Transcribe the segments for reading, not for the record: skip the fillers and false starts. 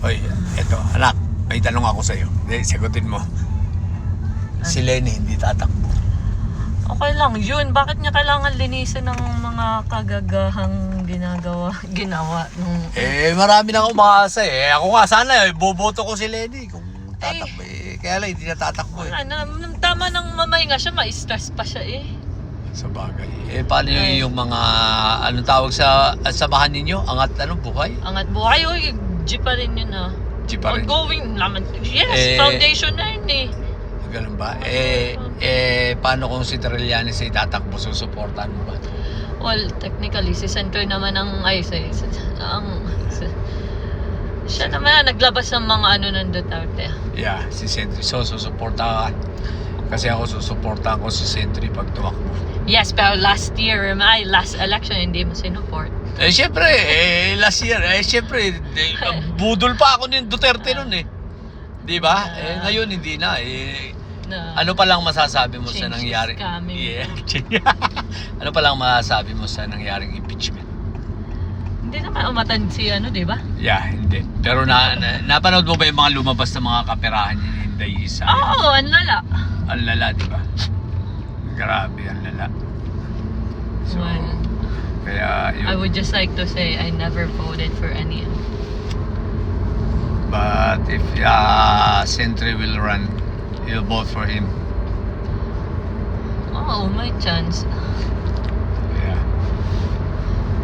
Oy, eto, anak, may tanong ako sa'yo. Sagutin mo. Si Lenny hindi tatakbo. Okay lang yun. Bakit niya kailangan linisin ng mga kagagahang ginawa nung... Marami na akong umaasa eh. Ako nga sana, boboto ko si Lenny kung tatakbo eh. Kaya lang, hindi na tatakbo eh. Tama ng mamay nga siya, ma-stress pa siya eh. Sa bagay. Paano yung mga, anong tawag sa samahan ninyo? Angat, buhay? Angat buhay, G pa rin yun ah. G pa rin? Ongoing naman. Yes, foundation na yun eh. Ganun ba? Paano kung si Trillanes ay tatakbo, susuportahan mo ba? Well, technically, si Senator naman siya naman naglabas ng mga ng Duterte. Yeah, si Sentry. So, susuportahan. Kasi ako susuportahan ko si Sentry pag tumakbo. Yes, pero last election, hindi mo sinuport. Siyempre, last year, siyempre, budol pa ako ni Duterte nun eh. Di ba? Ngayon, hindi na. Ano pa lang masasabi mo sa nangyari? Yeah. Ano pa lang masasabi mo sa nangyaring impeachment? Hindi naman umatan si di ba? Yeah, hindi. Pero napanood mo ba yung mga lumabas na mga kaperahan niya ni Inday Isa? Oo, ang lala. Ang lala, di ba? Grabe, ang lala. So, well, kaya yun. I would just like to say I never voted for any. But if Sentry will run, you'll vote for him. Oh, my chance. Yeah.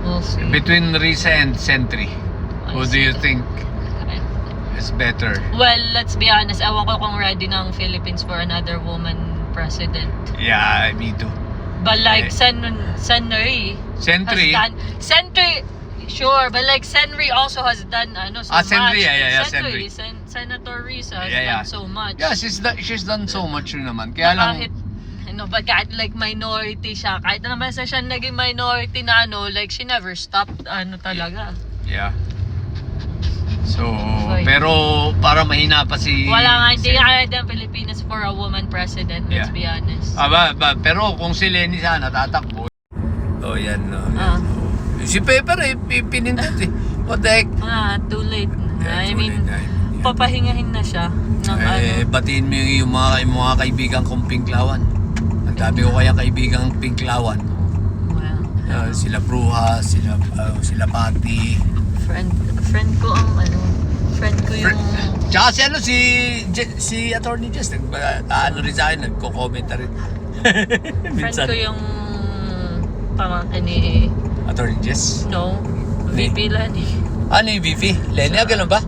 We'll see. Between Risa and Sentry, who do you think is better? Well, let's be honest. Ewan ko kung ready ng Philippines for another woman president. Yeah, me too. But like Sentry, sure, but like Sentry also has done so Sentry, much. Sentry. Senator Risa has done so much. Yeah, she's done so much rin naman. Kaya lang kahit but kahit like minority siya, kahit naman siya naging minority na like she never stopped talaga. Yeah. So, pero para mahina pa si wala nga, hindi nga ang Pilipinas for a woman president, let's be honest. Pero kung si Lenny sana tatakbo. Oh, yan. Si Pepper pinindot eh. What the heck? Too late. Yeah, I mean, papahingahin na siya ng batiin mo yung mga kaibigan kong Pinklawan. Ang dami ko kaya kaibigan Pinklawan. Well, sila Bruja, sila Pati. Friend ko ang friend ko yung Tsaka si Attorney Jess rin sa akin, nagko-comment na rin. friend ko yung pamangkin ni Attorney Jess? No, VP Lenny. Ano yung VP? Lenny, ganun ba?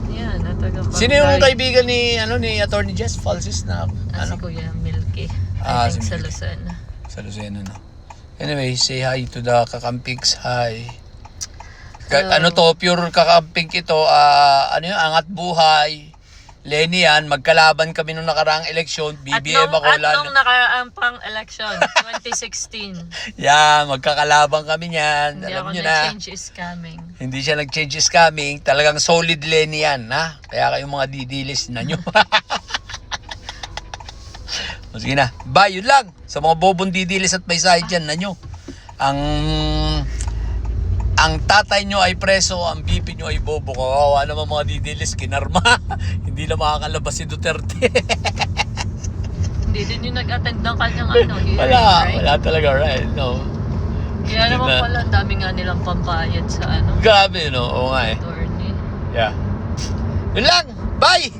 Yeah, nataga pa. Sino yung kaibigan ni Attorney Jess? Falsis na si Kuya Milky. I think sa Lucena. Sa Lucena, no? Anyway, say hi to the Kakampigs. Hi. Pure Kakamping ito. Angat buhay. Lenny yan, magkalaban kami nung nakaraang eleksyon. BBM ako At nung nakaraang pang election, 2016. Yeah, magkakalaban kami niyan. Hindi Alam ako nyo na. change is coming. Hindi siya nag-change is coming. Talagang solid Lenny yan, ha? Kaya kayong mga didilis na nyo. Sige na. Bye, yun lang. Sa mga bobong didilis at may sahid dyan na nyo. Ang tatay nyo ay preso, ang BP nyo ay bobo. Kawawa naman mga didilis, kinarma. Hindi na makakalabas si Duterte. Hindi din yung nag-attend ng kanyang hearing, wala talaga, right? No. Kaya naman pala, dami nga nilang pambayad sa Grabe, no? Oo nga eh. attorney. Yeah. Yun lang. Bye!